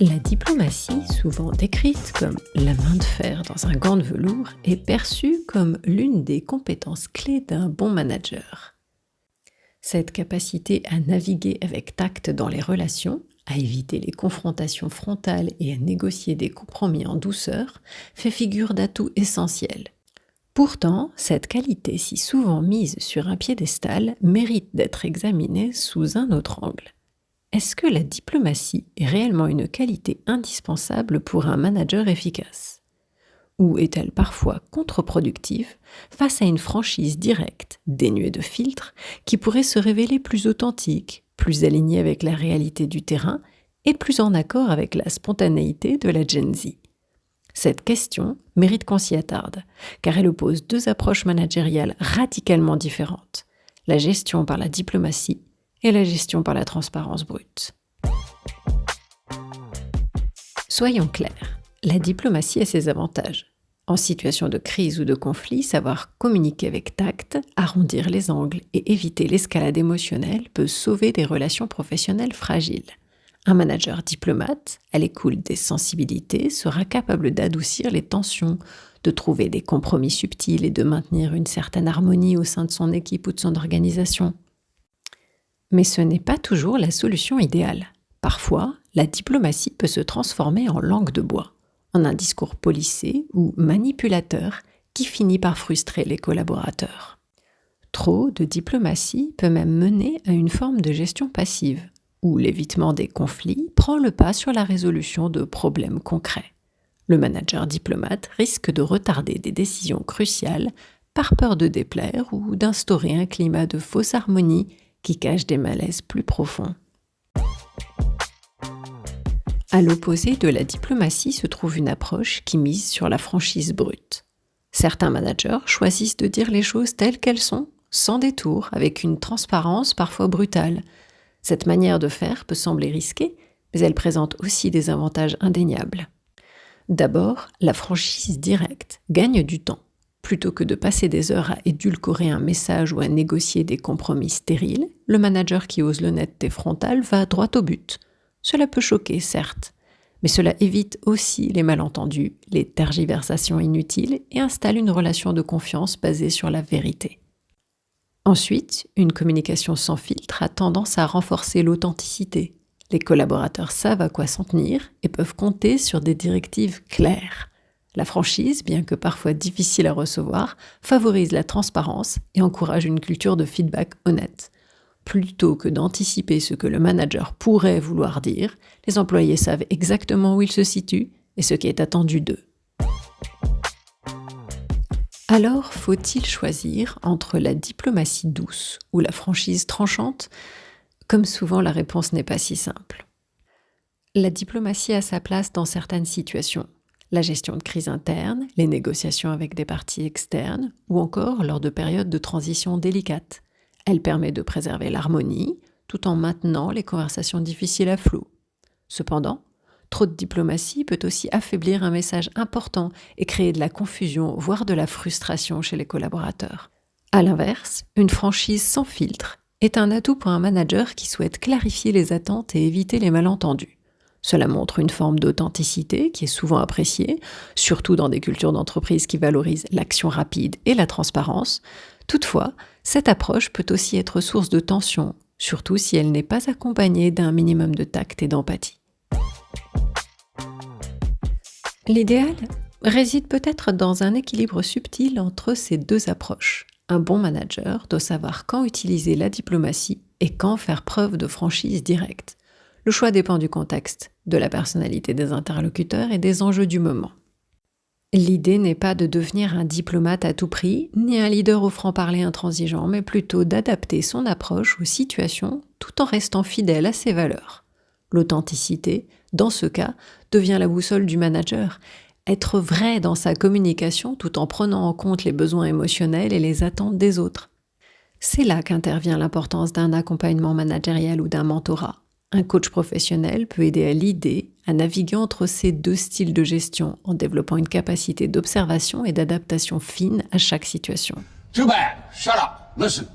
La diplomatie, souvent décrite comme la main de fer dans un gant de velours, est perçue comme l'une des compétences clés d'un bon manager. Cette capacité à naviguer avec tact dans les relations, à éviter les confrontations frontales et à négocier des compromis en douceur, fait figure d'atout essentiel. Pourtant, cette qualité si souvent mise sur un piédestal mérite d'être examinée sous un autre angle. Est-ce que la diplomatie est réellement une qualité indispensable pour un manager efficace? Ou est-elle parfois contre-productive face à une franchise directe, dénuée de filtres, qui pourrait se révéler plus authentique, plus alignée avec la réalité du terrain et plus en accord avec la spontanéité de la Gen Z? Cette question mérite qu'on s'y attarde, car elle oppose deux approches managériales radicalement différentes, la gestion par la diplomatie et la gestion par la transparence brute. Soyons clairs, la diplomatie a ses avantages. En situation de crise ou de conflit, savoir communiquer avec tact, arrondir les angles et éviter l'escalade émotionnelle peut sauver des relations professionnelles fragiles. Un manager diplomate, à l'écoute des sensibilités, sera capable d'adoucir les tensions, de trouver des compromis subtils et de maintenir une certaine harmonie au sein de son équipe ou de son organisation. Mais ce n'est pas toujours la solution idéale. Parfois, la diplomatie peut se transformer en langue de bois, en un discours policé ou manipulateur qui finit par frustrer les collaborateurs. Trop de diplomatie peut même mener à une forme de gestion passive, où l'évitement des conflits prend le pas sur la résolution de problèmes concrets. Le manager diplomate risque de retarder des décisions cruciales par peur de déplaire ou d'instaurer un climat de fausse harmonie qui cache des malaises plus profonds. À l'opposé de la diplomatie se trouve une approche qui mise sur la franchise brute. Certains managers choisissent de dire les choses telles qu'elles sont, sans détour, avec une transparence parfois brutale. Cette manière de faire peut sembler risquée, mais elle présente aussi des avantages indéniables. D'abord, la franchise directe gagne du temps. Plutôt que de passer des heures à édulcorer un message ou à négocier des compromis stériles, le manager qui ose l'honnêteté frontale va droit au but. Cela peut choquer, certes, mais cela évite aussi les malentendus, les tergiversations inutiles et installe une relation de confiance basée sur la vérité. Ensuite, une communication sans filtre a tendance à renforcer l'authenticité. Les collaborateurs savent à quoi s'en tenir et peuvent compter sur des directives claires. La franchise, bien que parfois difficile à recevoir, favorise la transparence et encourage une culture de feedback honnête. Plutôt que d'anticiper ce que le manager pourrait vouloir dire, les employés savent exactement où ils se situent et ce qui est attendu d'eux. Alors, faut-il choisir entre la diplomatie douce ou la franchise tranchante? Comme souvent, la réponse n'est pas si simple. La diplomatie a sa place dans certaines situations. La gestion de crise interne, les négociations avec des parties externes ou encore lors de périodes de transition délicates. Elle permet de préserver l'harmonie tout en maintenant les conversations difficiles à flot. Cependant, trop de diplomatie peut aussi affaiblir un message important et créer de la confusion, voire de la frustration chez les collaborateurs. À l'inverse, une franchise sans filtre est un atout pour un manager qui souhaite clarifier les attentes et éviter les malentendus. Cela montre une forme d'authenticité qui est souvent appréciée, surtout dans des cultures d'entreprise qui valorisent l'action rapide et la transparence. Toutefois, cette approche peut aussi être source de tension, surtout si elle n'est pas accompagnée d'un minimum de tact et d'empathie. L'idéal réside peut-être dans un équilibre subtil entre ces deux approches. Un bon manager doit savoir quand utiliser la diplomatie et quand faire preuve de franchise directe. Le choix dépend du contexte, de la personnalité des interlocuteurs et des enjeux du moment. L'idée n'est pas de devenir un diplomate à tout prix, ni un leader au franc-parler intransigeant, mais plutôt d'adapter son approche aux situations tout en restant fidèle à ses valeurs. L'authenticité, dans ce cas, devient la boussole du manager. Être vrai dans sa communication tout en prenant en compte les besoins émotionnels et les attentes des autres. C'est là qu'intervient l'importance d'un accompagnement managérial ou d'un mentorat. Un coach professionnel peut aider à l'idée à naviguer entre ces deux styles de gestion en développant une capacité d'observation et d'adaptation fine à chaque situation. Too bad. Shut up. Listen.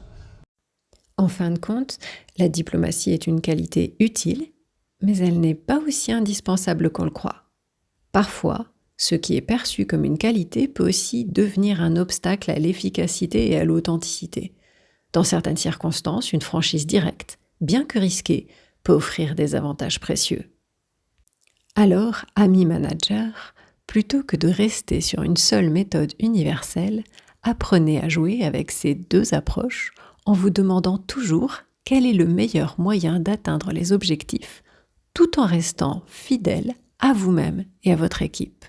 En fin de compte, la diplomatie est une qualité utile, mais elle n'est pas aussi indispensable qu'on le croit. Parfois, ce qui est perçu comme une qualité peut aussi devenir un obstacle à l'efficacité et à l'authenticité. Dans certaines circonstances, une franchise directe, bien que risquée, peut offrir des avantages précieux. Alors, amis managers, plutôt que de rester sur une seule méthode universelle, apprenez à jouer avec ces deux approches en vous demandant toujours quel est le meilleur moyen d'atteindre les objectifs, tout en restant fidèle à vous-même et à votre équipe.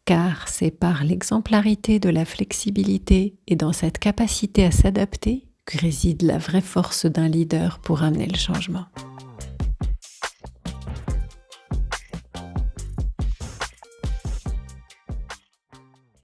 Car c'est par l'exemplarité de la flexibilité et dans cette capacité à s'adapter que réside la vraie force d'un leader pour amener le changement.